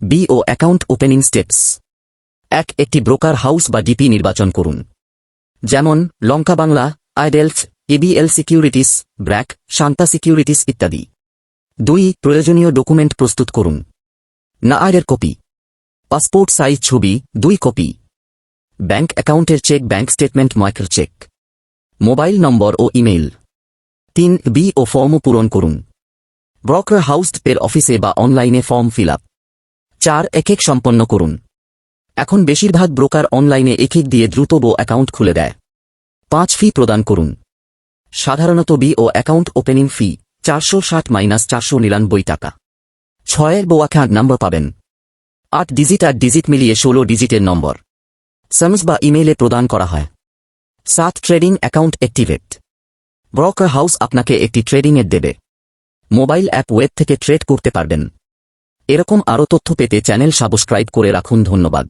BO account opening steps. একটি broker house বা DP নির্বাচন করুন, যেমন Lanka Bangla, IDLC, EBL securities, BRAC, Shanta securities ইত্যাদি। 2. প্রয়োজনীয় ডকুমেন্ট প্রস্তুত করুন। NAID কপি, পাসপোর্ট সাইজ ছবি 2 কপি, ব্যাংক অ্যাকাউন্টের cheque, bank statement, micro cheque, mobile number ও ইমেইল। 3. BO ফর্ম পূরণ করুন। ব্রোকার হাউস এর অফিসে বা অনলাইনে ফর্ম ফিল আপ। 4. এক সম্পন্ন করুন। এখন বেশিরভাগ ব্রোকার অনলাইনে এক দিয়ে দ্রুত BO অ্যাকাউন্ট খুলে দেয়। 5. ফি প্রদান করুন। সাধারণত BO অ্যাকাউন্ট ওপেনিং ফি 460-499 টাকা। 6. BO অ্যাকাউন্ট নাম্বার পাবেন। 8 ডিজিট মিলিয়ে 16 ডিজিটের নম্বর SMS বা ইমেইলে প্রদান করা হয়। 7. Trading account activate. Broker house আপনাকে একটি ট্রেডিং এর দেবে। মোবাইল অ্যাপ, ওয়েব থেকে ট্রেড করতে পারবেন। এরকম আরও তথ্য পেতে চ্যানেল সাবস্ক্রাইব করে রাখুন। ধন্যবাদ।